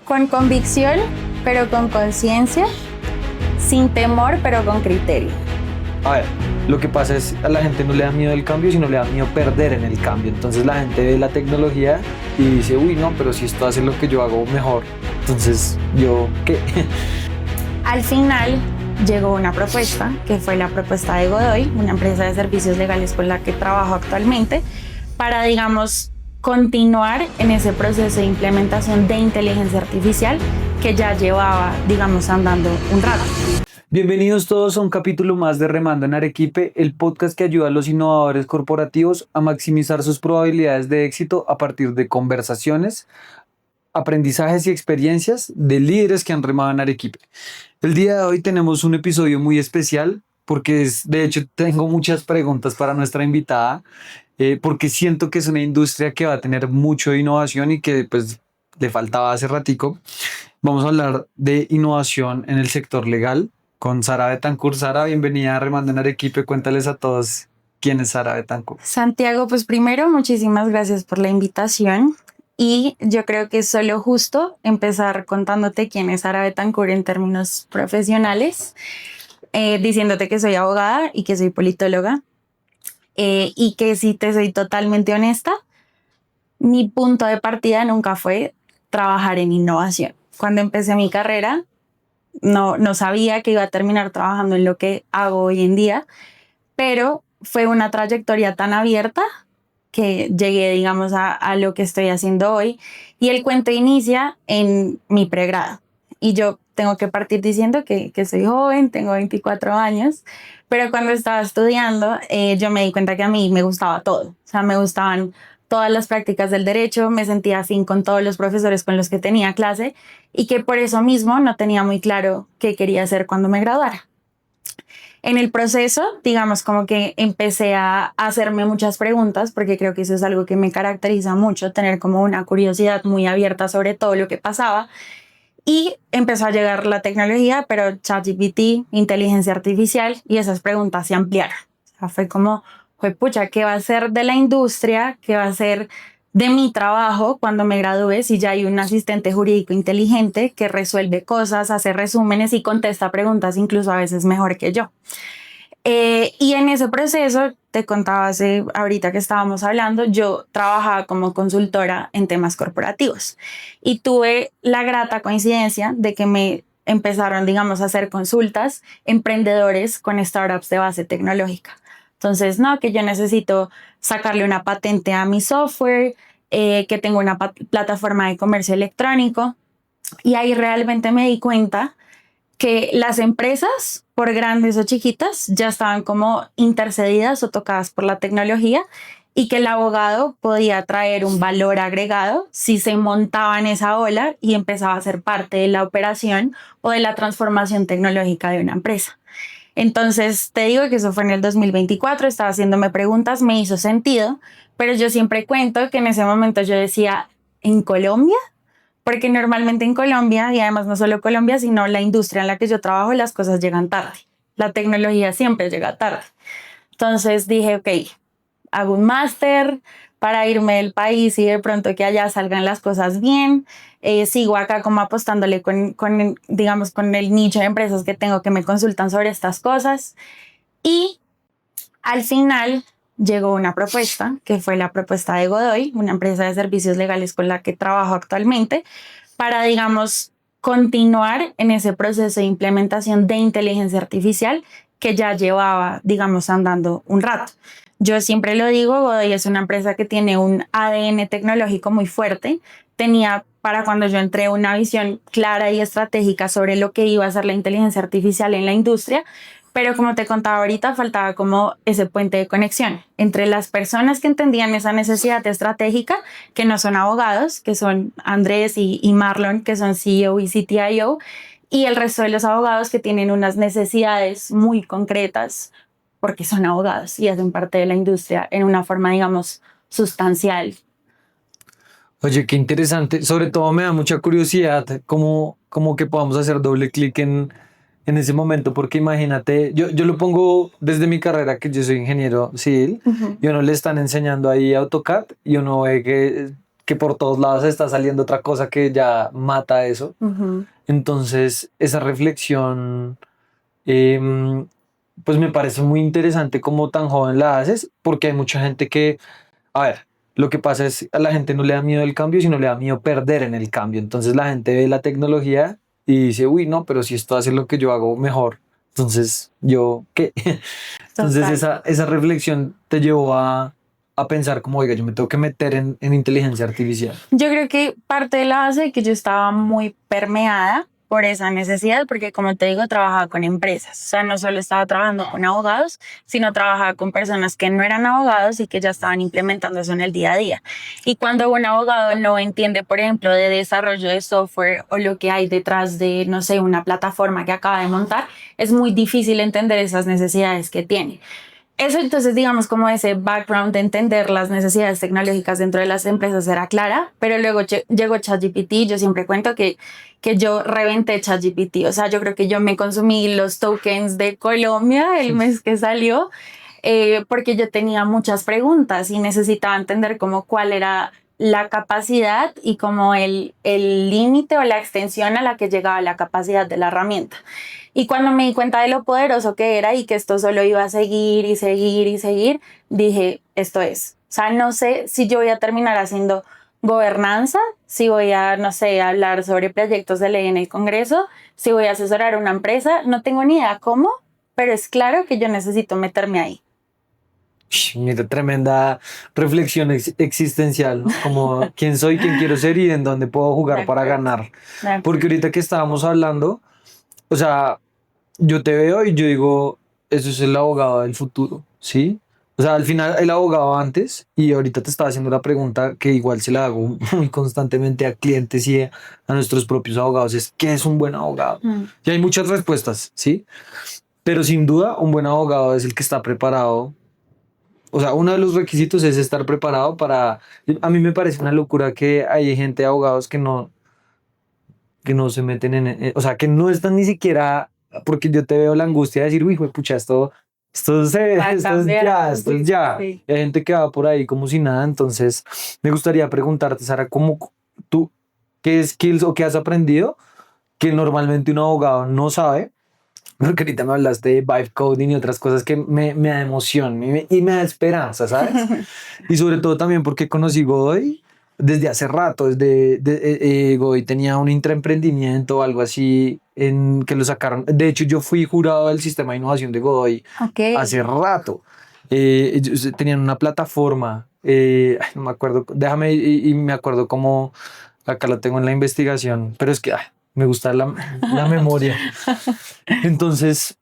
Con convicción, pero con conciencia, sin temor, pero con criterio. A ver, lo que pasa es a la gente no le da miedo el cambio, sino le da miedo perder en el cambio. Entonces la gente ve la tecnología y dice, uy, no, pero si esto hace lo que yo hago mejor, entonces ¿yo qué? Al final llegó una propuesta, que fue la propuesta de Godoy, una empresa de servicios legales con la que trabajo actualmente, para, digamos, continuar en ese proceso de implementación de inteligencia artificial que ya llevaba, digamos, andando un rato. Bienvenidos todos a un capítulo más de Remando en Arequipe, el podcast que ayuda a los innovadores corporativos a maximizar sus probabilidades de éxito a partir de conversaciones, aprendizajes y experiencias de líderes que han remado en Arequipe. El día de hoy tenemos un episodio muy especial porque de hecho tengo muchas preguntas para nuestra invitada, porque siento que es una industria que va a tener mucho de innovación y que pues le faltaba hace ratico. Vamos a hablar de innovación en el sector legal con Sara Betancourt. Sara, bienvenida a Remando en Arequipe. Cuéntales a todos quién es Sara Betancourt. Santiago, pues primero, muchísimas gracias por la invitación. Y yo creo que es solo justo empezar contándote quién es Sara Betancourt en términos profesionales, diciéndote que soy abogada y que soy politóloga, y que si te soy totalmente honesta, mi punto de partida nunca fue trabajar en innovación. Cuando empecé mi carrera, no sabía que iba a terminar trabajando en lo que hago hoy en día, pero fue una trayectoria tan abierta que llegué, digamos, a lo que estoy haciendo hoy. Y el cuento inicia en mi pregrado. Y yo tengo que partir diciendo que soy joven, tengo 24 años, pero cuando estaba estudiando, yo me di cuenta que a mí me gustaba todo. O sea, me gustaban todas las prácticas del derecho, me sentía afín con todos los profesores con los que tenía clase y que por eso mismo no tenía muy claro qué quería hacer cuando me graduara. En el proceso, digamos, como que empecé a hacerme muchas preguntas, porque creo que eso es algo que me caracteriza mucho, tener como una curiosidad muy abierta sobre todo lo que pasaba. Y empezó a llegar la tecnología, pero ChatGPT, inteligencia artificial, y esas preguntas se ampliaron. O sea, fue como, pucha, ¿qué va a ser de la industria? ¿Qué va a ser de mi trabajo cuando me gradúe si ya hay un asistente jurídico inteligente que resuelve cosas, hace resúmenes y contesta preguntas incluso a veces mejor que yo? Y en ese proceso, te contaba ahorita que estábamos hablando, yo trabajaba como consultora en temas corporativos y tuve la grata coincidencia de que me empezaron, digamos, a hacer consultas emprendedores con startups de base tecnológica. Entonces, no, que yo necesito sacarle una patente a mi software, que tengo una plataforma de comercio electrónico. Y ahí realmente me di cuenta que las empresas, por grandes o chiquitas, ya estaban como intercedidas o tocadas por la tecnología y que el abogado podía traer un valor agregado si se montaba en esa ola y empezaba a ser parte de la operación o de la transformación tecnológica de una empresa. Entonces, te digo que eso fue en el 2024, estaba haciéndome preguntas, me hizo sentido, pero yo siempre cuento que en ese momento yo decía, ¿en Colombia? Porque normalmente en Colombia, y además no solo Colombia, sino la industria en la que yo trabajo, las cosas llegan tarde. La tecnología siempre llega tarde. Entonces dije, ok, hago un máster para irme del país y de pronto que allá salgan las cosas bien. Sigo acá como apostándole digamos, con el nicho de empresas que tengo que me consultan sobre estas cosas. Y al final llegó una propuesta, que fue la propuesta de Godoy, una empresa de servicios legales con la que trabajo actualmente, para, digamos, continuar en ese proceso de implementación de inteligencia artificial que ya llevaba, digamos, andando un rato. Yo siempre lo digo, Godoy es una empresa que tiene un ADN tecnológico muy fuerte. Tenía, para cuando yo entré, una visión clara y estratégica sobre lo que iba a ser la inteligencia artificial en la industria, pero como te contaba ahorita, faltaba como ese puente de conexión entre las personas que entendían esa necesidad estratégica, que no son abogados, que son Andrés y Marlon, que son CEO y CTIO, y el resto de los abogados que tienen unas necesidades muy concretas porque son abogados y hacen parte de la industria en una forma, digamos, sustancial. Oye, qué interesante. Sobre todo me da mucha curiosidad cómo que podamos hacer doble clic en ese momento, porque imagínate, yo lo pongo desde mi carrera, que yo soy ingeniero civil, y uno le están enseñando ahí AutoCAD y uno ve que que por todos lados está saliendo otra cosa que ya mata eso. Entonces, esa reflexión, em, pues me parece muy interesante como tan joven la haces, porque hay mucha gente que, a ver, lo que pasa es a la gente no le da miedo el cambio, sino le da miedo perder en el cambio. Entonces la gente ve la tecnología y dice, uy, no, pero si esto hace lo que yo hago mejor, entonces yo, ¿qué? Entonces Total. esa reflexión te llevó a pensar como, oiga, yo me tengo que meter en inteligencia artificial. Yo creo que parte de la base de que yo estaba muy permeada por esa necesidad, porque como te digo, trabajaba con empresas. O sea, no solo estaba trabajando con abogados, sino trabajaba con personas que no eran abogados y que ya estaban implementando eso en el día a día. Y cuando un abogado no entiende, por ejemplo, de desarrollo de software o lo que hay detrás de, no sé, una plataforma que acaba de montar, es muy difícil entender esas necesidades que tiene. Eso entonces, digamos, como ese background de entender las necesidades tecnológicas dentro de las empresas era clara, pero luego llegó ChatGPT. Yo siempre cuento que yo reventé ChatGPT. O sea, yo creo que yo me consumí los tokens de Colombia el mes que salió, porque yo tenía muchas preguntas y necesitaba entender como cuál era la capacidad y como el límite o la extensión a la que llegaba la capacidad de la herramienta. Y cuando me di cuenta de lo poderoso que era y que esto solo iba a seguir y seguir y seguir, dije, esto es. O sea, no sé si yo voy a terminar haciendo gobernanza, si voy a, no sé, hablar sobre proyectos de ley en el Congreso, si voy a asesorar a una empresa, no tengo ni idea cómo, pero es claro que yo necesito meterme ahí. Mira, tremenda reflexión existencial, ¿no? Como quién soy, quién quiero ser y en dónde puedo De jugar para acuerdo, ganar. de Porque acuerdo. ahorita que estábamos hablando, o sea, yo te veo y yo digo, eso es el abogado del futuro, ¿sí? O sea, al final el abogado antes y ahorita te estaba haciendo la pregunta que igual se la hago muy constantemente a clientes y a nuestros propios abogados, es ¿qué es un buen abogado? Mm, Y hay muchas respuestas, ¿sí? Pero sin duda un buen abogado es el que está preparado. O sea, uno de los requisitos es estar preparado para... A mí me parece una locura que hay gente, abogados, que no se meten o sea, que no están ni siquiera... Porque yo te veo la angustia de decir, uy, pucha, va a cambiar. esto es ya. Sí. Y hay gente que va por ahí como si nada. Entonces, me gustaría preguntarte, Sara, ¿cómo tú, qué skills o qué has aprendido que normalmente un abogado no sabe? Porque ahorita me hablaste de vibe coding y otras cosas que me da emoción y me da esperanza, ¿sabes? Y sobre todo también porque conocí Godoy desde hace rato, Godoy tenía un intraemprendimiento o algo así en que lo sacaron. De hecho, yo fui jurado del sistema de innovación de Godoy Ok. hace rato. Ellos tenían una plataforma, ay, no me acuerdo, déjame y me acuerdo cómo, acá lo tengo en la investigación, pero es que me gusta la memoria. Entonces,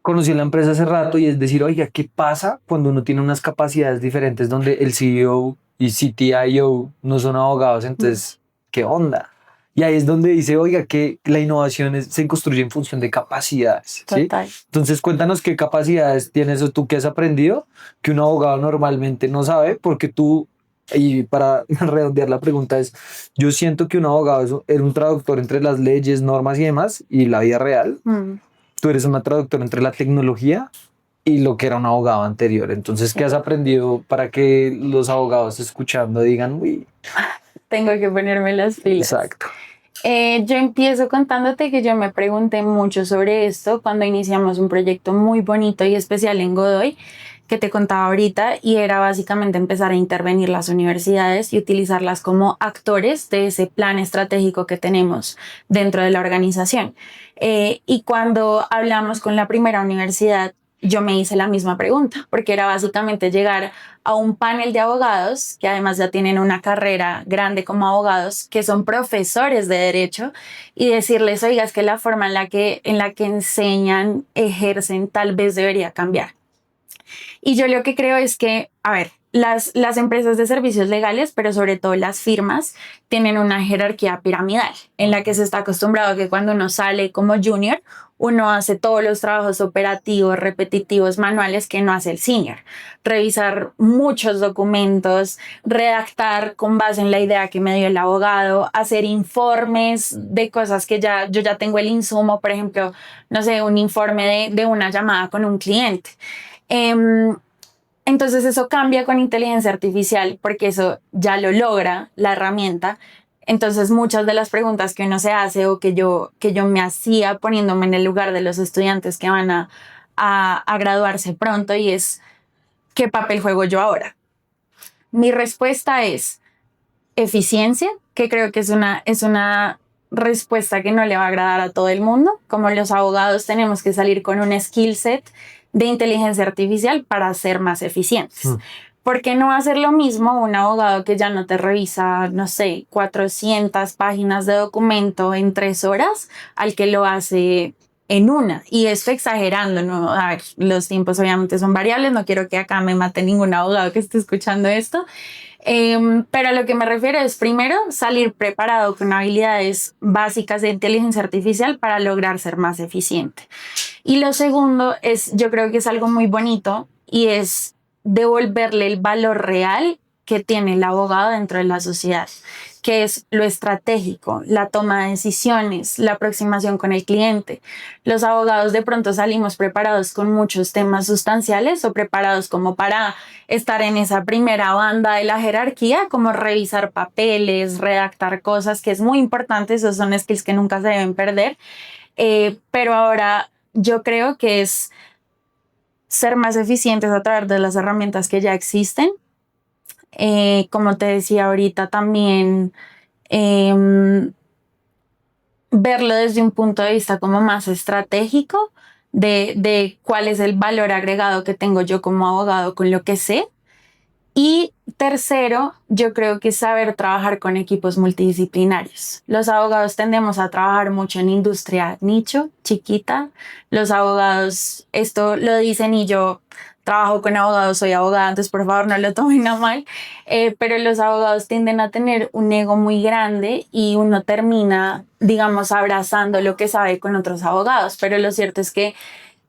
conocí la empresa hace rato y es decir, oiga, ¿qué pasa cuando uno tiene unas capacidades diferentes donde el CEO y CTIO no son abogados? Entonces, ¿qué onda? Y ahí es donde dice, oiga, que la innovación se construye en función de capacidades, ¿sí? Total. Entonces, cuéntanos qué capacidades tienes o tú que has aprendido que un abogado normalmente no sabe, porque tú, y para redondear la pregunta es, yo siento que un abogado es un traductor entre las leyes, normas y demás y la vida real. Mm, Tú eres una traductora entre la tecnología y lo que era un abogado anterior. Entonces, ¿qué sí. has aprendido para que los abogados escuchando digan, uy, Tengo que ponerme las pilas. exacto? Yo empiezo contándote que yo me pregunté mucho sobre esto cuando iniciamos un proyecto muy bonito y especial en Godoy, que te contaba ahorita, y era básicamente empezar a intervenir las universidades y utilizarlas como actores de ese plan estratégico que tenemos dentro de la organización. Y cuando hablamos con la primera universidad, yo me hice la misma pregunta, porque era básicamente llegar a un panel de abogados que además ya tienen una carrera grande como abogados, que son profesores de derecho, y decirles, oiga, es que la forma en la que enseñan, ejercen, tal vez debería cambiar. Y yo lo que creo es que, a ver, las empresas de servicios legales, pero sobre todo las firmas, tienen una jerarquía piramidal en la que se está acostumbrado a que cuando uno sale como junior, uno hace todos los trabajos operativos, repetitivos, manuales que no hace el senior. Revisar muchos documentos, redactar con base en la idea que me dio el abogado, hacer informes de cosas que yo ya tengo el insumo, por ejemplo, no sé, un informe de una llamada con un cliente. Eh, Entonces eso cambia con inteligencia artificial porque eso ya lo logra la herramienta. Entonces muchas de las preguntas que uno se hace o que yo me hacía poniéndome en el lugar de los estudiantes que van a graduarse pronto y es, ¿qué papel juego yo ahora? Mi respuesta es eficiencia, que creo que es una respuesta que no le va a agradar a todo el mundo. Como los abogados tenemos que salir con un skill set de inteligencia artificial para ser más eficientes. ¿Por qué no hacer lo mismo un abogado que ya no te revisa, no sé, 400 páginas de documento en 3 horas al que lo hace en una? Y esto exagerando, ¿no? A ver, los tiempos obviamente son variables, no quiero que acá me mate ningún abogado que esté escuchando esto, pero a lo que me refiero es primero salir preparado con habilidades básicas de inteligencia artificial para lograr ser más eficiente. Y lo segundo es, yo creo que es algo muy bonito y es devolverle el valor real que tiene el abogado dentro de la sociedad, que es lo estratégico, la toma de decisiones, la aproximación con el cliente. Los abogados de pronto salimos preparados con muchos temas sustanciales o preparados como para estar en esa primera banda de la jerarquía, como revisar papeles, redactar cosas, que es muy importante, esos son skills que nunca se deben perder, pero ahora yo creo que es ser más eficientes a través de las herramientas que ya existen. Como te decía ahorita también, eh, verlo desde un punto de vista como más estratégico de cuál es el valor agregado que tengo yo como abogado con lo que sé. Y tercero, yo creo que saber trabajar con equipos multidisciplinarios. Los abogados tendemos a trabajar mucho en industria nicho, chiquita. Los abogados, esto lo dicen y yo trabajo con abogados, soy abogada, entonces por favor no lo tomen a mal, pero los abogados tienden a tener un ego muy grande y uno termina, digamos, abrazando lo que sabe con otros abogados. Pero lo cierto es que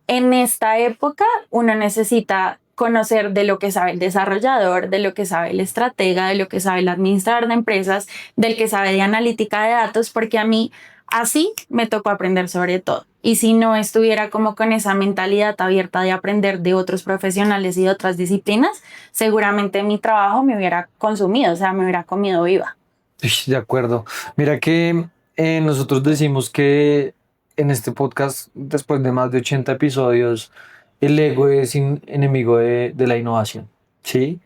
en esta época uno necesita conocer de lo que sabe el desarrollador, de lo que sabe el estratega, de lo que sabe el administrador de empresas, del que sabe de analítica de datos, porque a mí así me tocó aprender sobre todo. Y si no estuviera como con esa mentalidad abierta de aprender de otros profesionales y de otras disciplinas, seguramente mi trabajo me hubiera consumido, o sea, me hubiera comido viva. De acuerdo. Mira que nosotros decimos que en este podcast, después de más de 80 episodios, el ego es enemigo de la innovación, ¿sí?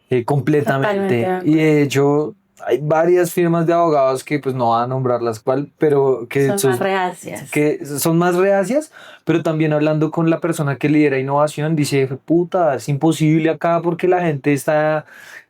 Totalmente de Completamente. Y acuerdo. de hecho, hay varias firmas de abogados que pues no van a nombrar las cual, pero Son más reacias. que son más reacias, pero también hablando con la persona que lidera innovación, dice, puta, es imposible acá porque la gente está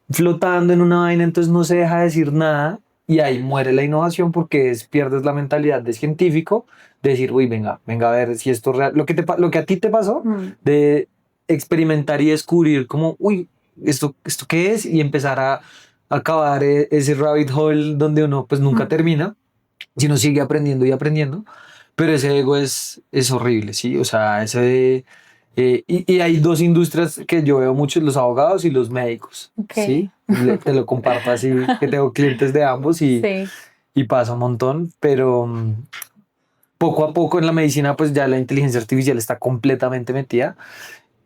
flotando en una vaina, entonces no se deja decir nada y ahí muere la innovación porque pierdes la mentalidad de científico, de decir, uy, venga, venga a ver si esto es real. Lo que a ti te pasó, de experimentar y descubrir como, uy, ¿esto qué es? Y empezar a acabar ese rabbit hole donde uno pues nunca termina, sino sigue aprendiendo y aprendiendo, pero ese ego es horrible, ¿sí? O sea, y hay dos industrias que yo veo mucho, los abogados y los médicos, Ok. ¿sí? Te lo comparto así, que tengo clientes de ambos Sí. y pasa un montón, pero poco a poco en la medicina pues ya la inteligencia artificial está completamente metida.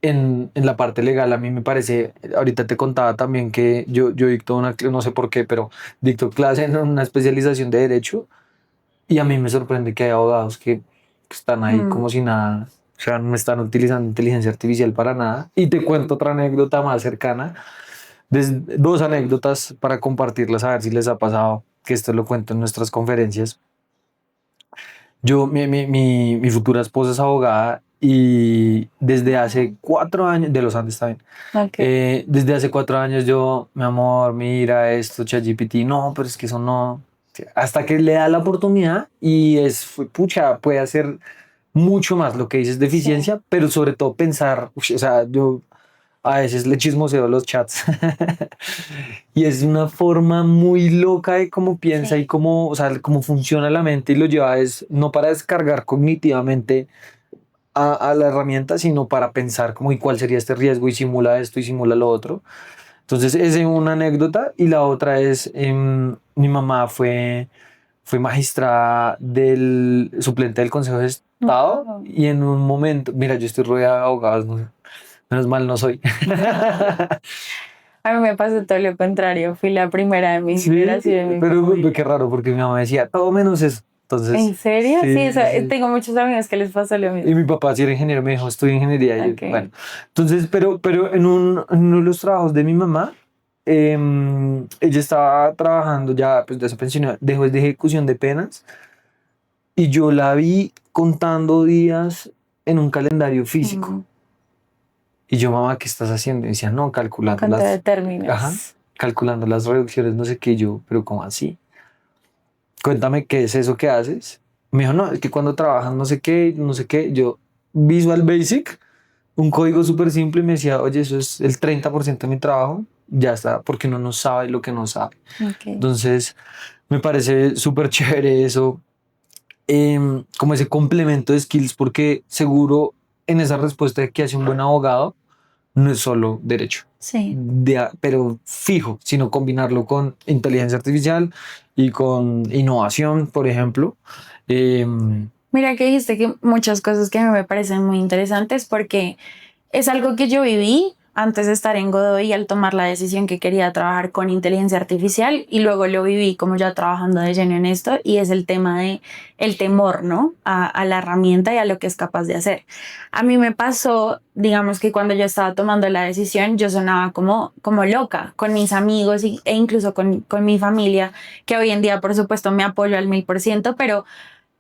En la parte legal, a mí me parece, ahorita te contaba también que yo dicto no sé por qué, pero dicto clase en una especialización de derecho y a mí me sorprende que hay abogados que están ahí como si nada, o sea, no están utilizando inteligencia artificial para nada. Y te cuento otra anécdota más cercana, dos anécdotas para compartirlas, a ver si les ha pasado, que esto lo cuento en nuestras conferencias. Mi futura esposa es abogada y desde hace 4 años, de los Andes también, Ok. desde hace 4 años yo, mi amor, mira esto, ChatGPT, no, pero es que eso no, hasta que le da la oportunidad y pucha, puede hacer mucho más lo que dices de Sí. eficiencia, pero sobre todo pensar, o sea, yo a veces le chismoseo los chats y es una forma muy loca de cómo piensa y Sí. cómo, o sea, cómo funciona la mente y lo lleva es no para descargar cognitivamente a la herramienta, sino para pensar como y cuál sería este riesgo y simula esto y simula lo otro. Entonces, esa es una anécdota y la otra es, mi mamá fue magistrada del suplente del Consejo de Estado Wow. y en un momento, mira, yo estoy rodeado de abogados, ¿no? Menos mal no soy. A mí me pasó todo lo contrario. Fui la primera de mi Sí, generación de mi pero familia. qué raro porque mi mamá decía todo menos eso. ¿En Entonces, serio? Sí, sí, sí. tengo muchos amigos que les pasó lo Y mismo. mi papá sí era ingeniero, me dijo, estudia ingeniería. Y yo, Ok. bueno, entonces, pero en uno de los trabajos de mi mamá, ella estaba trabajando ya, pues ya se pensionó, dejó de ejecución de penas y yo la vi contando días en un calendario físico. Mm, Y yo, mamá, ¿qué estás haciendo? Y decía, no, calculando Cuenta de las, ajá, términos. calculando las reducciones, no sé qué, y yo, pero ¿cómo así? Cuéntame qué es eso que haces. Me dijo, no, es que cuando trabajas no sé qué, no sé qué, yo, Visual Basic, un código súper simple, y me decía, oye, eso es el 30% de mi trabajo, ya está, porque uno no sabe lo que no sabe. Ok. Entonces, me parece súper chévere eso, como ese complemento de skills, porque seguro en esa respuesta de que hace un buen abogado, no es solo derecho, Sí. pero fijo, sino combinarlo con inteligencia artificial y con innovación, por ejemplo. Em, Mira que dijiste que muchas cosas que a mí me parecen muy interesantes porque es algo que yo viví antes de estar en Godoy al tomar la decisión que quería trabajar con inteligencia artificial y luego lo viví como ya trabajando de lleno en esto y es el tema de el temor, ¿no? A la herramienta y a lo que es capaz de hacer. A mí me pasó, digamos que cuando yo estaba tomando la decisión, yo sonaba como loca con mis amigos e incluso con mi familia, que hoy en día por supuesto me apoyo al 1000%, pero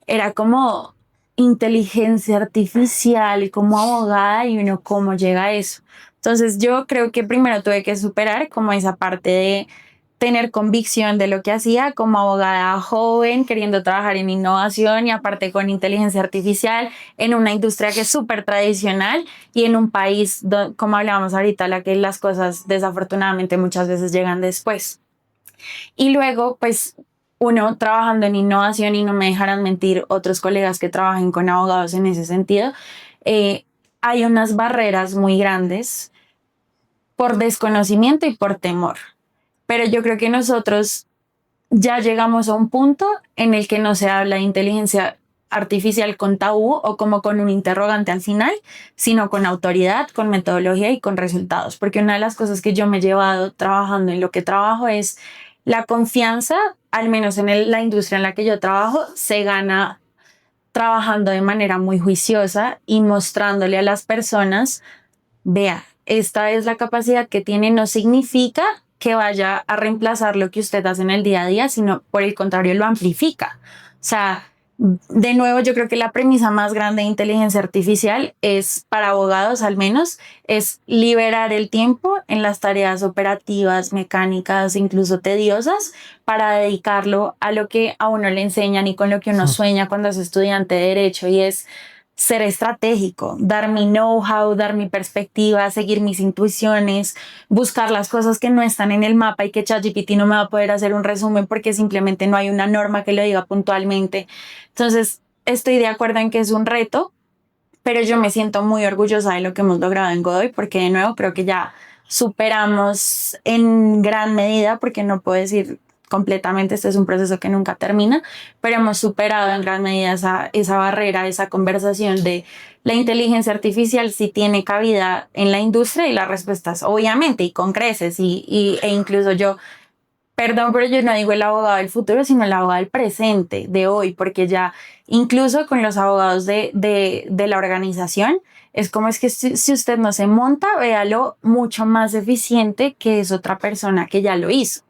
era como inteligencia artificial, como abogada y uno cómo llega a eso. Entonces yo creo que primero tuve que superar como esa parte de tener convicción de lo que hacía como abogada joven, queriendo trabajar en innovación y aparte con inteligencia artificial en una industria que es súper tradicional y en un país, como hablábamos ahorita, la que las cosas desafortunadamente muchas veces llegan después. Y luego, pues uno trabajando en innovación y no me dejarán mentir otros colegas que trabajen con abogados en ese sentido, eh, hay unas barreras muy grandes por desconocimiento y por temor. Pero yo creo que nosotros ya llegamos a un punto en el que no se habla de inteligencia artificial con tabú o como con un interrogante al final, sino con autoridad, con metodología y con resultados. Porque una de las cosas que yo me he llevado trabajando en lo que trabajo es la confianza, al menos en la industria en la que yo trabajo, se gana trabajando de manera muy juiciosa y mostrándole a las personas, vea, esta es la capacidad que tiene, no significa que vaya a reemplazar lo que usted hace en el día a día, sino por el contrario lo amplifica. O sea, de nuevo, yo creo que la premisa más grande de inteligencia artificial es, para abogados al menos, es liberar el tiempo en las tareas operativas, mecánicas, incluso tediosas, para dedicarlo a lo que a uno le enseñan y con lo que uno sueña cuando es estudiante de derecho y es ser estratégico, dar mi know-how, dar mi perspectiva, seguir mis intuiciones, buscar las cosas que no están en el mapa y que ChatGPT no me va a poder hacer un resumen porque simplemente no hay una norma que lo diga puntualmente. Entonces, estoy de acuerdo en que es un reto, pero yo me siento muy orgullosa de lo que hemos logrado en Godoy porque de nuevo creo que ya superamos en gran medida, porque no puedo decir completamente, este es un proceso que nunca termina, pero hemos superado en gran medida esa barrera, esa conversación de la inteligencia artificial si tiene cabida en la industria y la respuesta es obviamente y con creces e incluso yo. Perdón, pero yo no digo el abogado del futuro, sino el abogado del presente, de hoy, porque ya incluso con los abogados de la organización, es como es que si usted no se monta, véalo mucho más eficiente que es otra persona que ya lo hizo.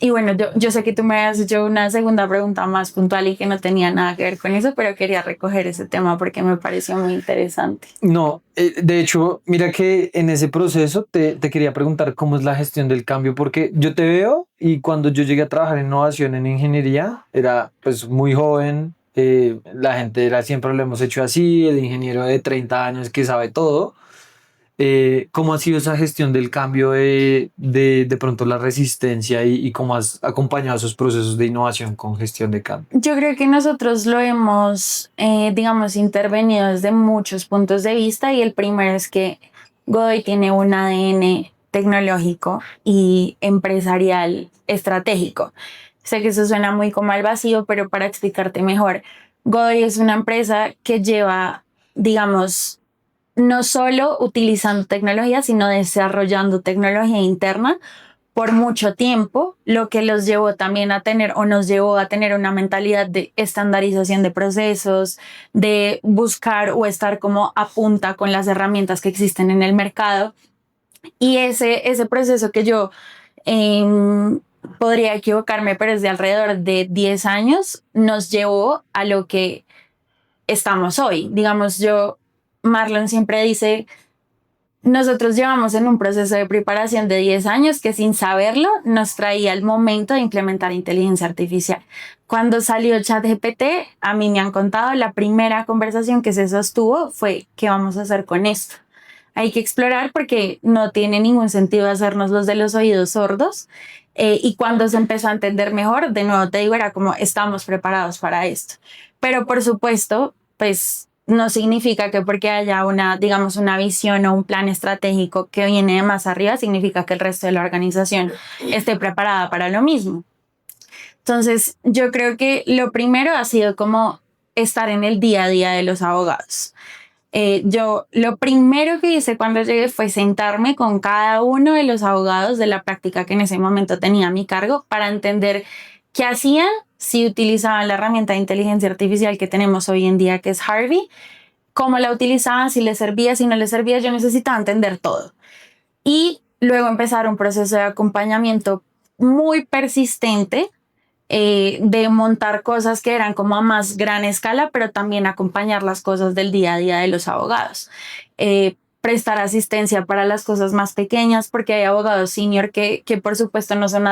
Y bueno, yo sé que tú me has hecho una segunda pregunta más puntual y que no tenía nada que ver con eso, pero quería recoger ese tema porque me pareció muy interesante. no, de hecho, mira que en ese proceso te quería preguntar cómo es la gestión del cambio, porque yo te veo y cuando yo llegué a trabajar en innovación en ingeniería, era pues muy joven, la gente era siempre lo hemos hecho así, el ingeniero de 30 años que sabe todo. ¿Cómo ha sido esa gestión del cambio de pronto la resistencia y cómo has acompañado esos procesos de innovación con gestión de cambio? Yo creo que nosotros lo hemos, digamos, intervenido desde muchos puntos de vista y el primero es que Godoy tiene un ADN tecnológico y empresarial estratégico. Sé que eso suena muy como al vacío, pero para explicarte mejor, Godoy es una empresa que lleva, digamos, no solo utilizando tecnología, sino desarrollando tecnología interna por mucho tiempo, lo que los llevó también a tener o nos llevó a tener una mentalidad de estandarización de procesos, de buscar o estar como a punta con las herramientas que existen en el mercado. Y ese proceso que yo eh, podría equivocarme, pero es de alrededor de 10 años, nos llevó a lo que estamos hoy. Digamos, Marlon siempre dice, nosotros llevamos en un proceso de preparación de 10 años que sin saberlo nos traía el momento de implementar inteligencia artificial. Cuando salió ChatGPT, a mí me han contado, la primera conversación que se sostuvo fue, ¿qué vamos a hacer con esto? Hay que explorar porque no tiene ningún sentido hacernos los de los oídos sordos. Y cuando se empezó a entender mejor, de nuevo te digo, era como estamos preparados para esto. Pero por supuesto, pues no significa que porque haya digamos, una visión o un plan estratégico que viene de más arriba, significa que el resto de la organización esté preparada para lo mismo. Entonces, yo creo que lo primero ha sido como estar en el día a día de los abogados. Yo lo primero que hice cuando llegué fue sentarme con cada uno de los abogados de la práctica que en ese momento tenía a mi cargo para entender qué hacían, si utilizaban la herramienta de inteligencia artificial que tenemos hoy en día, que es Harvey, cómo la utilizaban, si les servía, si no les servía. Yo necesitaba entender todo. Y luego empezar un proceso de acompañamiento muy persistente, de montar cosas que eran como a más gran escala, pero también acompañar las cosas del día a día de los abogados. Prestar asistencia para las cosas más pequeñas, porque hay abogados senior que por supuesto no son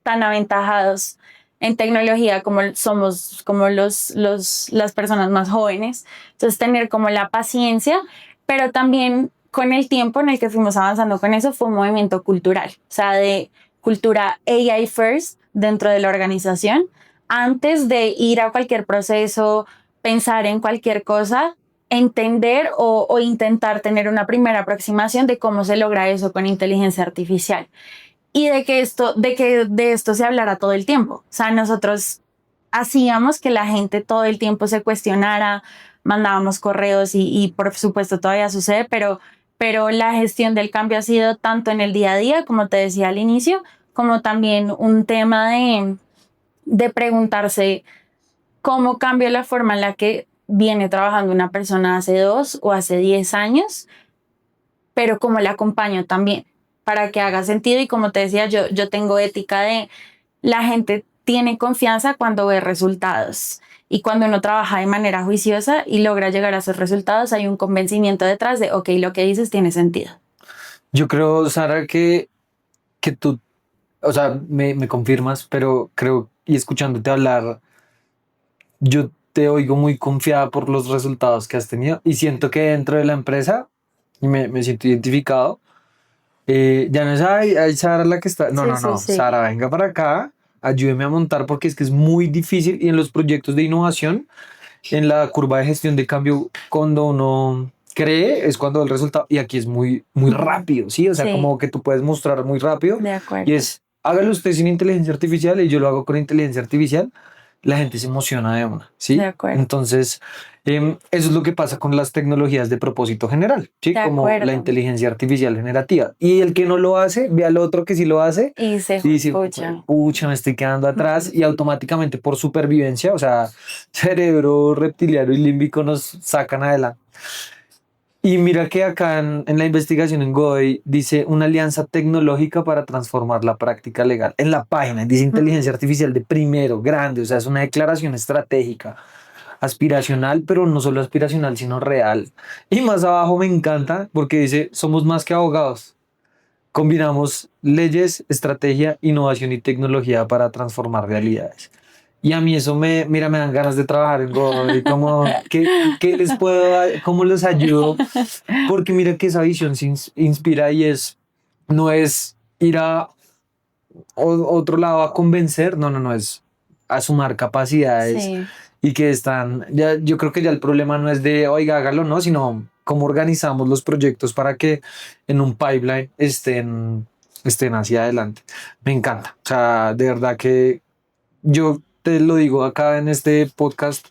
tan aventajados en tecnología como somos como las personas más jóvenes. Entonces tener como la paciencia, pero también con el tiempo en el que fuimos avanzando con eso fue un movimiento cultural, o sea, de cultura AI first dentro de la organización, antes de ir a cualquier proceso, pensar en cualquier cosa, entender o intentar tener una primera aproximación de cómo se logra eso con inteligencia artificial y de esto se hablara todo el tiempo. O sea, nosotros hacíamos que la gente todo el tiempo se cuestionara, mandábamos correos y por supuesto todavía sucede, pero la gestión del cambio ha sido tanto en el día a día, como te decía al inicio, como también un tema de preguntarse cómo cambia la forma en la que viene trabajando una persona hace 2 o hace 10 años, pero cómo la acompaño también para que haga sentido. Y como te decía, yo tengo ética de la gente tiene confianza cuando ve resultados. Y cuando uno trabaja de manera juiciosa y logra llegar a esos resultados, hay un convencimiento detrás de, ok, lo que dices tiene sentido. Yo creo, Sara, que tú, o sea, me confirmas, pero creo, y escuchándote hablar, yo te oigo muy confiada por los resultados que has tenido y siento que dentro de la empresa, y me siento identificado, ya no es, ay, Sara la que está, no, Sí, no, sí, no, sí. Sara, venga para acá, ayúdeme a montar porque es que es muy difícil y en los proyectos de innovación, en la curva de gestión de cambio, cuando uno cree, es cuando el resultado, y aquí es muy, muy rápido, ¿sí? O sea, Sí, como que tú puedes mostrar muy rápido de y acuerdo. es, hágalo usted sin inteligencia artificial y yo lo hago con inteligencia artificial, la gente se emociona de una, De ¿sí? acuerdo. Entonces, eso es lo que pasa con las tecnologías de propósito general, ¿sí? De Como la acuerdo. inteligencia artificial generativa. Y el que no lo hace, ve al otro que sí lo hace Y se y dice, pucha. pucha, me estoy quedando atrás y automáticamente por supervivencia, o sea, cerebro reptiliano y límbico nos sacan adelante. Y mira que acá en la investigación en Godoy dice una alianza tecnológica para transformar la práctica legal. En la página dice inteligencia artificial de primero, grande, o sea, es una declaración estratégica, aspiracional, pero no solo aspiracional, sino real. Y más abajo me encanta porque dice, somos más que abogados. Combinamos leyes, estrategia, innovación y tecnología para transformar realidades. Y a mí eso mira, me dan ganas de trabajar en Go y como, ¿qué les puedo dar? ¿Cómo les ayudo? Porque mira que esa visión se inspira y no es ir a otro lado a convencer, no, no, no, es a sumar capacidades Sí, y que están, ya, yo creo que ya el problema no es de, oiga, hágalo, no, sino cómo organizamos los proyectos para que en un pipeline estén hacia adelante. Me encanta, o sea, de verdad que yo te lo digo acá en este podcast,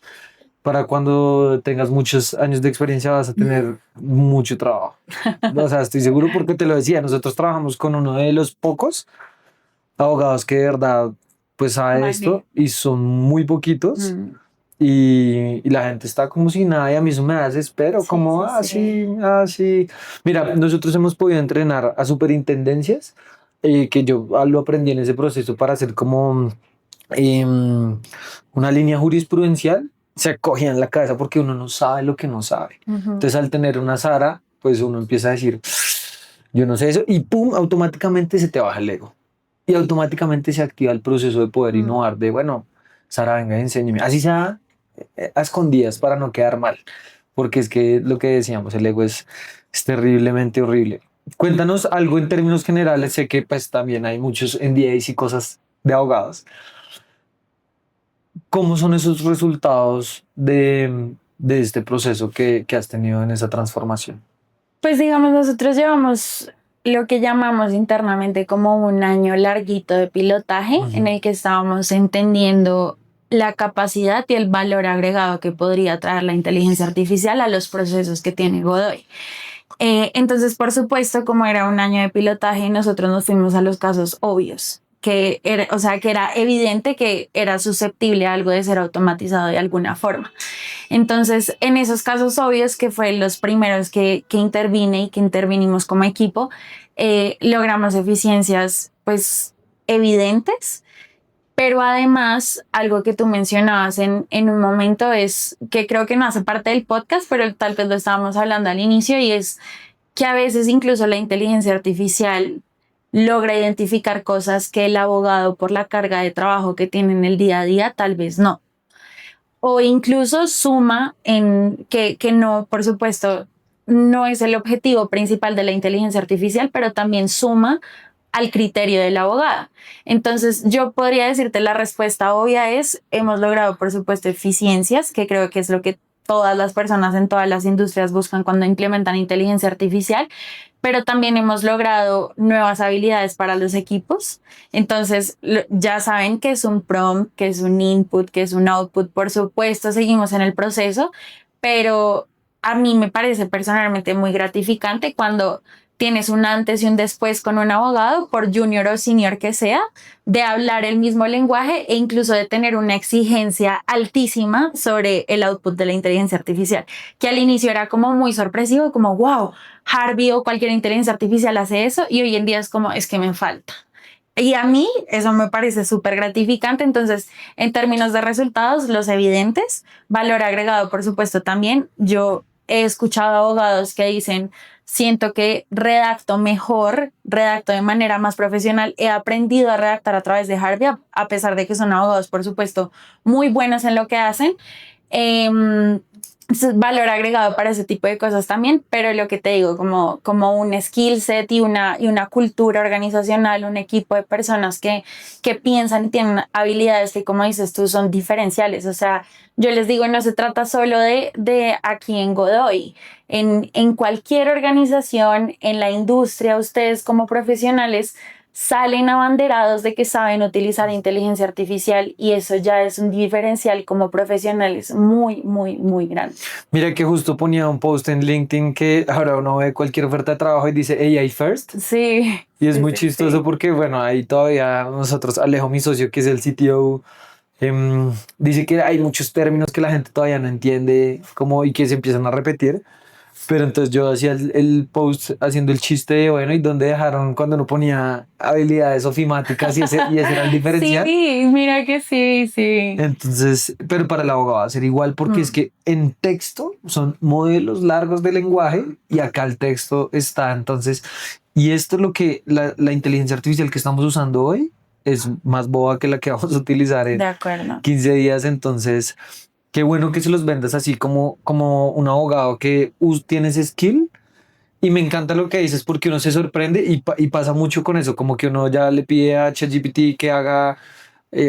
para cuando tengas muchos años de experiencia vas a tener mucho trabajo. O sea, estoy seguro porque te lo decía, nosotros trabajamos con uno de los pocos abogados que de verdad pues sabe esto Vale. y son muy poquitos y la gente está como si nada y a mí eso me da desespero, Sí, como sí, sí. así, así. Mira, nosotros hemos podido entrenar a superintendencias que yo lo aprendí en ese proceso para hacer como una línea jurisprudencial. Se cogían la cabeza porque uno no sabe lo que no sabe. Ujú. Entonces al tener una Sara, pues uno empieza a decir, yo no sé eso y pum, automáticamente se te baja el ego y automáticamente se activa el proceso de poder Mm. innovar de, bueno, Sara, venga, enséñeme. Así sea a escondidas para no quedar mal, porque es que lo que decíamos, el ego es terriblemente horrible. Cuéntanos algo en términos generales, sé que pues también hay muchos NDAs y cosas de abogados. ¿Cómo son esos resultados de este proceso que has tenido en esa transformación? Pues digamos, nosotros llevamos lo que llamamos internamente como un año larguito de pilotaje en Ujú. el que estábamos entendiendo la capacidad y el valor agregado que podría traer la inteligencia artificial a los procesos que tiene Godoy. Entonces, por supuesto, como era un año de pilotaje, nosotros nos fuimos a los casos obvios, que era, o sea, que era evidente que era susceptible a algo de ser automatizado de alguna forma. Entonces, en esos casos obvios, que fue los primeros que intervine y que intervinimos como equipo, logramos eficiencias pues evidentes, pero además algo que tú mencionabas en un momento es que creo que no hace parte del podcast, pero tal vez lo estábamos hablando al inicio y es que a veces incluso la inteligencia artificial logra identificar cosas que el abogado por la carga de trabajo que tiene en el día a día tal vez no, o incluso suma en que no, por supuesto, no es el objetivo principal de la inteligencia artificial, pero también suma al criterio del abogado. Entonces, yo podría decirte la respuesta obvia es, hemos logrado, por supuesto, eficiencias, que creo que es lo que todas las personas en todas las industrias buscan cuando implementan inteligencia artificial, pero también hemos logrado nuevas habilidades para los equipos. Entonces, ya saben que es un prompt, que es un input, que es un output, por supuesto, seguimos en el proceso, pero a mí me parece personalmente muy gratificante cuando tienes un antes y un después con un abogado, por junior o senior que sea, de hablar el mismo lenguaje e incluso de tener una exigencia altísima sobre el output de la inteligencia artificial, que al inicio era como muy sorpresivo, como wow, Harvey o cualquier inteligencia artificial hace eso, y hoy en día es como, es que me falta. Y a mí eso me parece súper gratificante. Entonces, en términos de resultados, los evidentes, valor agregado, por supuesto, también. Yo he escuchado abogados que dicen, siento que redacto mejor, redacto de manera más profesional, he aprendido a redactar a través de Harvey, a pesar de que son abogados, por supuesto, muy buenos en lo que hacen. Eh, Valor agregado para ese tipo de cosas también, pero lo que te digo, como un skill set y una cultura organizacional, un equipo de personas que piensan y tienen habilidades que, como dices tú, son diferenciales. O sea, yo les digo, no se trata solo de aquí en Godoy, en cualquier organización, en la industria, ustedes como profesionales salen abanderados de que saben utilizar inteligencia artificial y eso ya es un diferencial como profesionales muy, muy, muy grande. Mira que justo ponía un post en LinkedIn que ahora uno ve cualquier oferta de trabajo y dice AI first. Sí, Y es sí, muy sí, chistoso sí. porque, bueno, ahí todavía nosotros, Alejo, mi socio, que es el CTO, dice que hay muchos términos que la gente todavía no entiende como, y que se empiezan a repetir. Pero entonces yo hacía el post haciendo el chiste de, bueno, ¿y dónde dejaron cuando uno ponía habilidades ofimáticas y ese era el diferencial? Sí, mira que sí, sí. Entonces, pero para el abogado va a ser igual porque es Mm. que en texto son modelos largos de lenguaje y acá el texto está. Entonces, y esto es lo que la inteligencia artificial que estamos usando hoy es más boba que la que vamos a utilizar De en acuerdo. 15 días. Entonces, qué bueno que se los vendas así como un abogado que tiene ese skill. Y me encanta lo que dices porque uno se sorprende y pasa mucho con eso, como que uno ya le pide a ChatGPT que haga,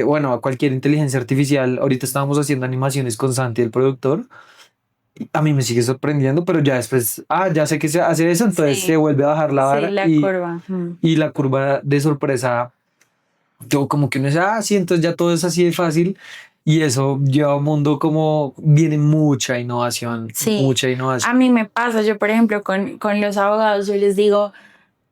bueno, a cualquier inteligencia artificial. Ahorita estábamos haciendo animaciones con Santi, el productor. Y a mí me sigue sorprendiendo, pero ya después, ya sé que se hace eso, entonces se Sí, vuelve a bajar la sí, vara la curva. y la curva de sorpresa, yo como que uno dice, sí, entonces ya todo es así de fácil. Y eso lleva a un mundo como viene mucha innovación, Sí, mucha innovación. a mí me pasa, yo por ejemplo con los abogados, yo les digo,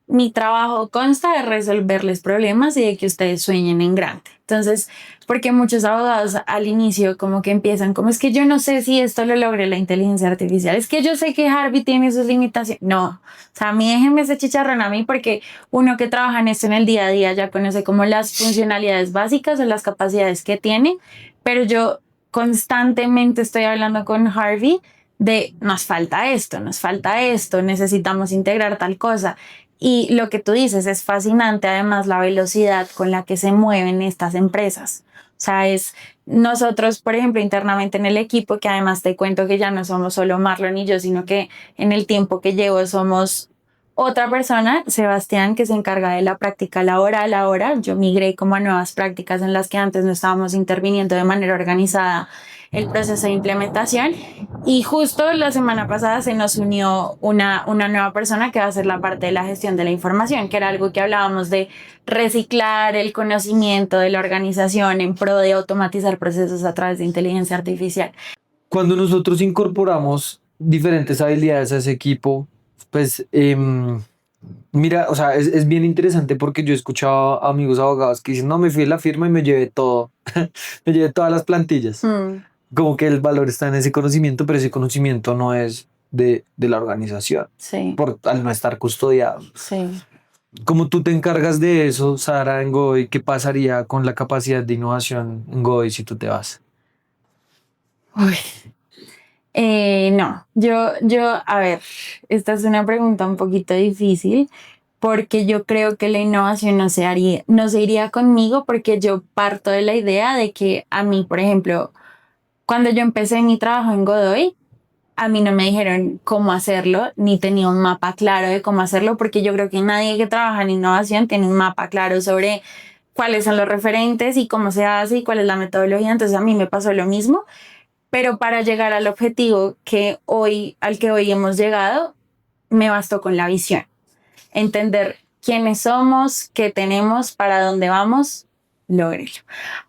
mi trabajo consta de resolverles problemas y de que ustedes sueñen en grande. Entonces, porque muchos abogados al inicio como que empiezan, como es que yo no sé si esto lo logre la inteligencia artificial, es que yo sé que Harvey tiene sus limitaciones. No, o sea, a mí déjenme ese chicharrón a mí porque uno que trabaja en esto en el día a día ya conoce como las funcionalidades básicas o las capacidades que tiene, pero yo constantemente estoy hablando con Harvey de nos falta esto, necesitamos integrar tal cosa. Y lo que tú dices es fascinante, además, la velocidad con la que se mueven estas empresas. O sea, es nosotros, por ejemplo, internamente en el equipo, que además te cuento que ya no somos solo Marlon y yo, sino que en el tiempo que llevo somos otra persona, Sebastián, que se encarga de la práctica laboral ahora. Yo migré como a nuevas prácticas en las que antes no estábamos interviniendo de manera organizada el proceso de implementación. Y justo la semana pasada se nos unió una nueva persona que va a hacer la parte de la gestión de la información, que era algo que hablábamos de reciclar el conocimiento de la organización en pro de automatizar procesos a través de inteligencia artificial. Cuando nosotros incorporamos diferentes habilidades a ese equipo, pues mira, o sea, es bien interesante porque yo he escuchado a amigos abogados que dicen, no, me fui a la firma y me llevé todo, me llevé todas las plantillas. Como que el valor está en ese conocimiento, pero ese conocimiento no es de la organización, Sí, al no estar custodiado. sí. Como tú te encargas de eso, Sara, en Godoy, ¿qué pasaría con la capacidad de innovación en Godoy si tú te vas? Uy. No, a ver, esta es una pregunta un poquito difícil porque yo creo que la innovación no se iría conmigo porque yo parto de la idea de que a mí, por ejemplo, cuando yo empecé mi trabajo en Godoy, a mí no me dijeron cómo hacerlo, ni tenía un mapa claro de cómo hacerlo, porque yo creo que nadie que trabaja en innovación tiene un mapa claro sobre cuáles son los referentes y cómo se hace y cuál es la metodología. Entonces a mí me pasó lo mismo, pero para llegar al objetivo al que hoy hemos llegado, me bastó con la visión. Entender quiénes somos, qué tenemos, para dónde vamos, lograrlo.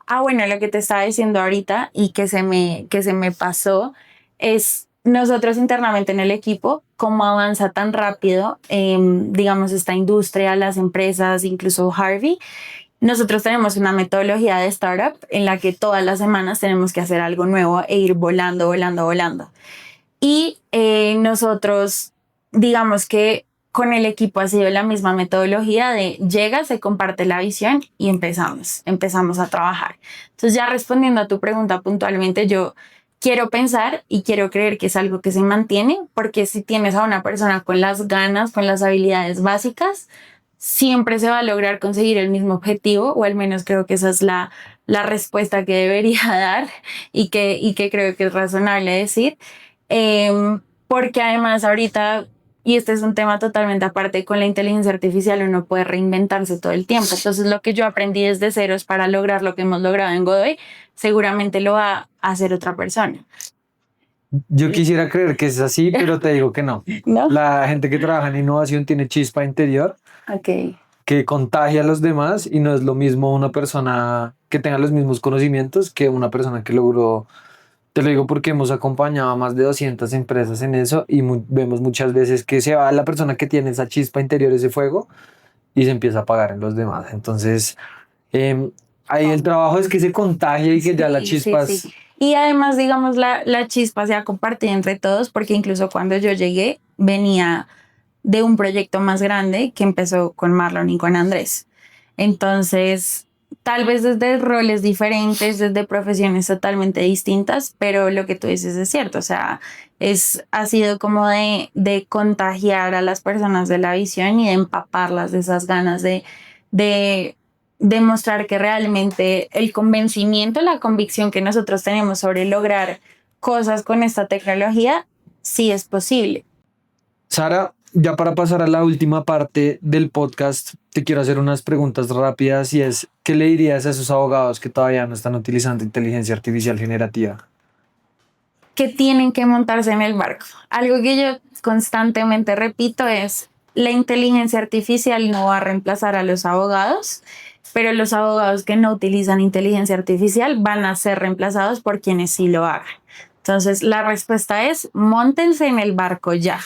Ah, bueno, lo que te estaba diciendo ahorita y que se me pasó es nosotros internamente en el equipo, cómo avanza tan rápido, digamos, esta industria, las empresas, incluso Harvey. Nosotros tenemos una metodología de startup en la que todas las semanas tenemos que hacer algo nuevo e ir volando, volando, volando. Y nosotros, digamos que con el equipo ha sido la misma metodología de llega, se comparte la visión y empezamos a trabajar. Entonces ya respondiendo a tu pregunta puntualmente, yo quiero pensar y quiero creer que es algo que se mantiene, porque si tienes a una persona con las ganas, con las habilidades básicas, siempre se va a lograr conseguir el mismo objetivo, o al menos creo que esa es la respuesta que debería dar y que creo que es razonable decir. Porque además ahorita, y este es un tema totalmente aparte, con la inteligencia artificial uno puede reinventarse todo el tiempo. Entonces lo que yo aprendí desde ceros para lograr lo que hemos logrado en Godoy, seguramente lo va a hacer otra persona. Yo quisiera creer que es así, pero te digo que no. ¿No? La gente que trabaja en innovación tiene chispa interior Ok. que contagia a los demás y no es lo mismo una persona que tenga los mismos conocimientos que una persona que logró. Te lo digo porque hemos acompañado a más de 200 empresas en eso y vemos muchas veces que se va la persona que tiene esa chispa interior, ese fuego, y se empieza a apagar en los demás. Entonces, em, ahí el trabajo es que se contagie y que ya la Sí, sí, chispa sí. Y además, digamos, la chispa se ha compartido entre todos, porque incluso cuando yo llegué, venía de un proyecto más grande que empezó con Marlon y con Andrés. Entonces, tal vez desde roles diferentes, desde profesiones totalmente distintas, pero lo que tú dices es cierto, o sea, ha sido como de contagiar a las personas de la visión y de empaparlas de esas ganas de demostrar que realmente el convencimiento, la convicción que nosotros tenemos sobre lograr cosas con esta tecnología, sí es posible. Sara, ya para pasar a la última parte del podcast, te quiero hacer unas preguntas rápidas y es, ¿qué le dirías a esos abogados que todavía no están utilizando inteligencia artificial generativa? Que tienen que montarse en el barco. Algo que yo constantemente repito es, la inteligencia artificial no va a reemplazar a los abogados, pero los abogados que no utilizan inteligencia artificial van a ser reemplazados por quienes sí lo hagan. Entonces, la respuesta es: móntense en el barco ya.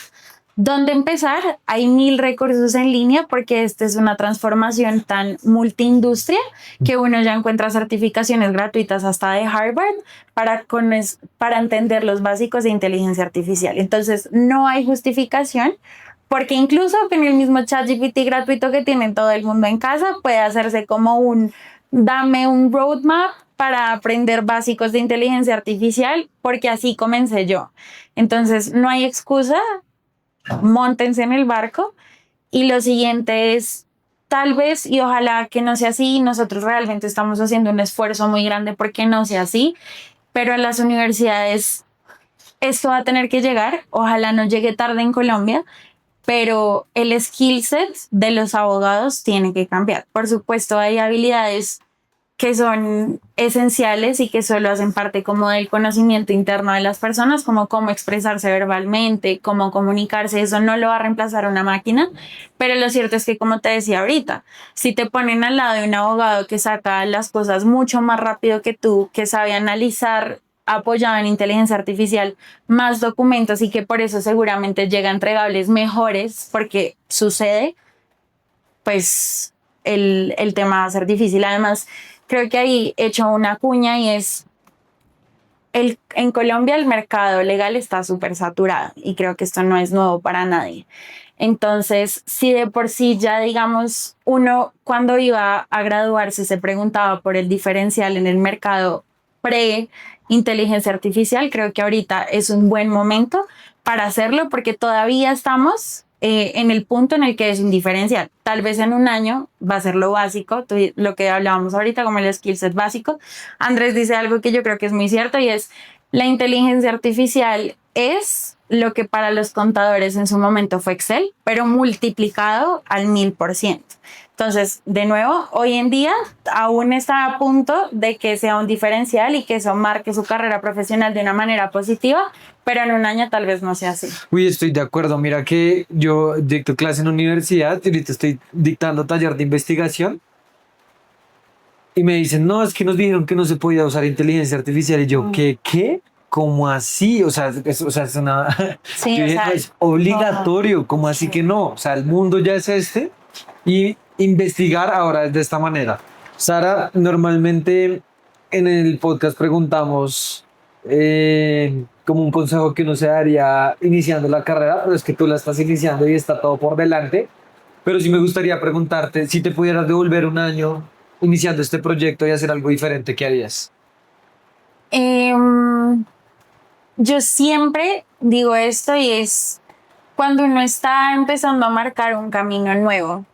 ¿Dónde empezar? Hay 1000 recursos en línea porque esta es una transformación tan multiindustria que uno ya encuentra certificaciones gratuitas hasta de Harvard para entender los básicos de inteligencia artificial. Entonces, no hay justificación porque incluso con el mismo ChatGPT gratuito que tiene todo el mundo en casa puede hacerse como dame un roadmap para aprender básicos de inteligencia artificial, porque así comencé yo. Entonces, no hay excusa, móntense en el barco. Y lo siguiente es, tal vez, y ojalá que no sea así, nosotros realmente estamos haciendo un esfuerzo muy grande porque no sea así, pero a las universidades esto va a tener que llegar, ojalá no llegue tarde en Colombia, pero el skill set de los abogados tiene que cambiar. Por supuesto, hay habilidades que son esenciales y que solo hacen parte como del conocimiento interno de las personas, como cómo expresarse verbalmente, cómo comunicarse. Eso no lo va a reemplazar una máquina, pero lo cierto es que, como te decía ahorita, si te ponen al lado de un abogado que saca las cosas mucho más rápido que tú, que sabe analizar apoyado en inteligencia artificial más documentos y que por eso seguramente llega a entregables mejores, porque sucede, pues el tema va a ser difícil. Además, creo que ahí he hecho una cuña y es, en Colombia el mercado legal está súper saturado y creo que esto no es nuevo para nadie. Entonces, si de por sí ya, digamos, uno cuando iba a graduarse se preguntaba por el diferencial en el mercado pre-inteligencia artificial, creo que ahorita es un buen momento para hacerlo porque todavía estamos en el punto en el que es un diferencial. Tal vez en un año va a ser lo básico, lo que hablábamos ahorita como el skill set básico. Andrés dice algo que yo creo que es muy cierto y es: la inteligencia artificial es lo que para los contadores en su momento fue Excel, pero multiplicado al 1000%. Entonces, de nuevo, hoy en día aún está a punto de que sea un diferencial y que eso marque su carrera profesional de una manera positiva, pero en un año tal vez no sea así. Uy, estoy de acuerdo. Mira que yo dicto clase en universidad y ahorita estoy dictando taller de investigación y me dicen, no, es que nos dijeron que no se podía usar inteligencia artificial. Y yo, ¿qué? ¿Cómo así? O sea, es una... Sí, Yo o dije, sea, no, es obligatorio. ¿Cómo así que no? O sea, el mundo ya es este y investigar ahora es de esta manera. Sara, normalmente en el podcast preguntamos como un consejo que uno se daría iniciando la carrera, pero es que tú la estás iniciando y está todo por delante. Pero sí me gustaría preguntarte, si te pudieras devolver un año iniciando este proyecto y hacer algo diferente, ¿qué harías? yo siempre digo esto y es cuando uno está empezando a marcar un camino nuevo,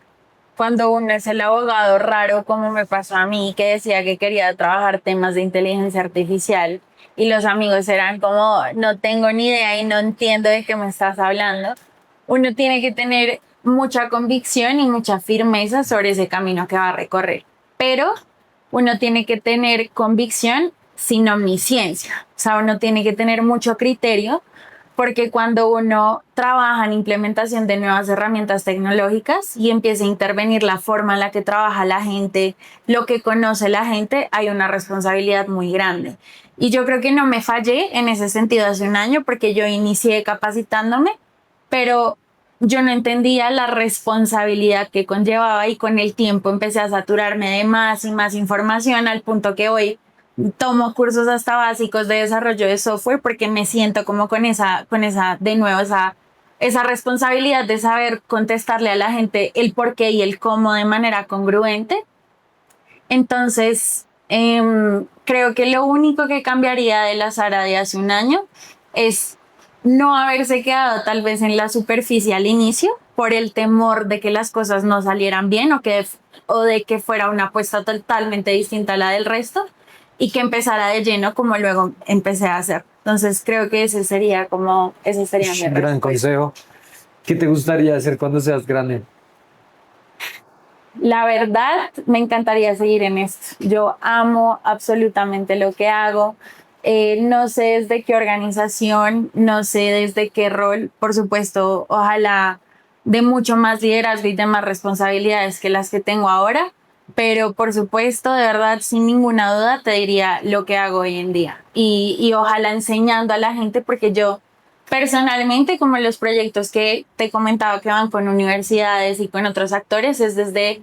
cuando uno es el abogado raro, como me pasó a mí, que decía que quería trabajar temas de inteligencia artificial y los amigos eran como, no tengo ni idea y no entiendo de qué me estás hablando. Uno tiene que tener mucha convicción y mucha firmeza sobre ese camino que va a recorrer, pero uno tiene que tener convicción sin omnisciencia, o sea, uno tiene que tener mucho criterio porque cuando uno trabaja en implementación de nuevas herramientas tecnológicas y empieza a intervenir la forma en la que trabaja la gente, lo que conoce la gente, hay una responsabilidad muy grande. Y yo creo que no me fallé en ese sentido hace un año porque yo inicié capacitándome, pero yo no entendía la responsabilidad que conllevaba y con el tiempo empecé a saturarme de más y más información al punto que hoy tomo cursos hasta básicos de desarrollo de software porque me siento como de nuevo, esa responsabilidad de saber contestarle a la gente el por qué y el cómo de manera congruente. Entonces, creo que lo único que cambiaría de la Sara de hace un año es no haberse quedado tal vez en la superficie al inicio por el temor de que las cosas no salieran bien o de que fuera una apuesta totalmente distinta a la del resto y que empezara de lleno como luego empecé a hacer. Entonces creo que ese sería mi Gran respuesta. consejo. ¿Qué te gustaría hacer cuando seas grande? La verdad, me encantaría seguir en esto. Yo amo absolutamente lo que hago. No sé desde qué organización, no sé desde qué rol. Por supuesto, ojalá de mucho más liderazgo y de más responsabilidades que las que tengo ahora. Pero por supuesto, de verdad, sin ninguna duda, te diría lo que hago hoy en día. Y ojalá enseñando a la gente, porque yo personalmente, como los proyectos que te comentaba que van con universidades y con otros actores, es desde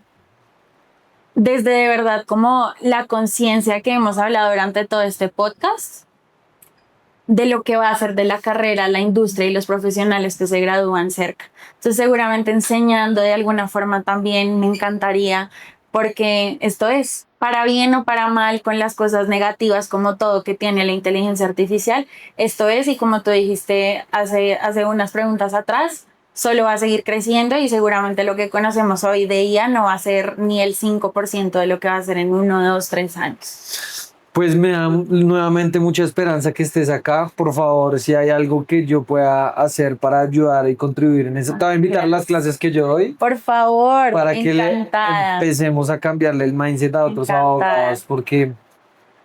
de verdad como la conciencia que hemos hablado durante todo este podcast de lo que va a ser de la carrera, la industria y los profesionales que se gradúan cerca. Entonces, seguramente enseñando de alguna forma también me encantaría, porque esto es, para bien o para mal, con las cosas negativas como todo que tiene la inteligencia artificial, esto es, y como tú dijiste hace unas preguntas atrás, solo va a seguir creciendo y seguramente lo que conocemos hoy de IA no va a ser ni el 5% de lo que va a ser en 1, 2, 3 años. Pues me da nuevamente mucha esperanza que estés acá. Por favor, si hay algo que yo pueda hacer para ayudar y contribuir en eso, te voy a invitar a las clases que yo doy Por favor, para que encantada. empecemos a cambiarle el mindset a otros Encantada. abogados, porque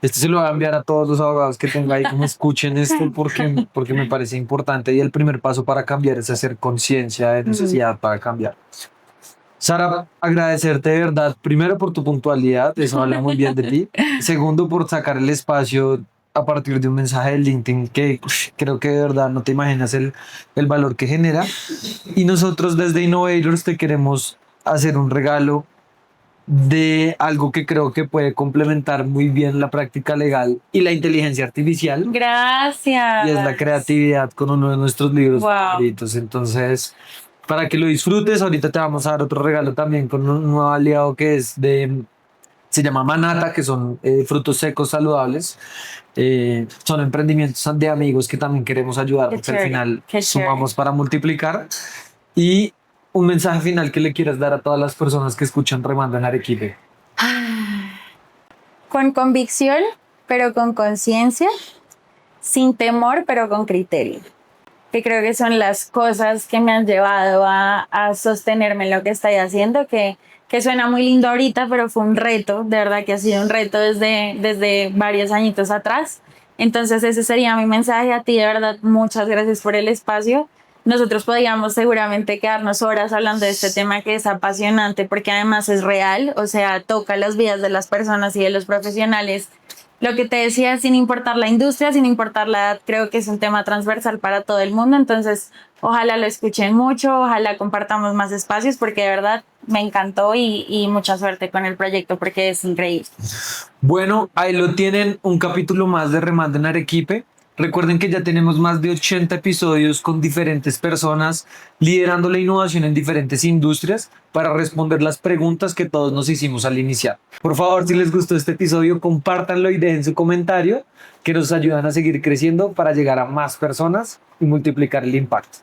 esto se lo voy a enviar a todos los abogados que tenga ahí, como escuchen esto, porque me parece importante y el primer paso para cambiar es hacer conciencia de necesidad para cambiar. Sara, agradecerte de verdad, primero por tu puntualidad, eso habla muy bien de ti. Segundo, por sacar el espacio a partir de un mensaje de LinkedIn que creo que de verdad no te imaginas el valor que genera. Y nosotros desde Innovators te queremos hacer un regalo de algo que creo que puede complementar muy bien la práctica legal y la inteligencia artificial. Gracias. Y es la creatividad con uno de nuestros libros favoritos. Entonces, para que lo disfrutes, ahorita te vamos a dar otro regalo también con un nuevo aliado que es se llama Manata, que son frutos secos saludables. Son emprendimientos de amigos que también queremos ayudar, porque al final sumamos para multiplicar. Y un mensaje final que le quieras dar a todas las personas que escuchan Remando en Arequipe. Con convicción, pero con conciencia, sin temor, pero con criterio. Que creo que son las cosas que me han llevado a sostenerme en lo que estoy haciendo, que suena muy lindo ahorita, pero fue un reto, de verdad que ha sido un reto desde varios añitos atrás. Entonces ese sería mi mensaje a ti, de verdad, muchas gracias por el espacio. Nosotros podríamos seguramente quedarnos horas hablando de este tema que es apasionante porque además es real, o sea, toca las vidas de las personas y de los profesionales. Lo que te decía, sin importar la industria, sin importar la edad, creo que es un tema transversal para todo el mundo. Entonces, ojalá lo escuchen mucho, ojalá compartamos más espacios, porque de verdad me encantó y mucha suerte con el proyecto porque es increíble. Bueno, ahí lo tienen, un capítulo más de Remando en Arequipe. Recuerden que ya tenemos más de 80 episodios con diferentes personas liderando la innovación en diferentes industrias para responder las preguntas que todos nos hicimos al iniciar. Por favor, si les gustó este episodio, compártanlo y dejen su comentario que nos ayudan a seguir creciendo para llegar a más personas y multiplicar el impacto.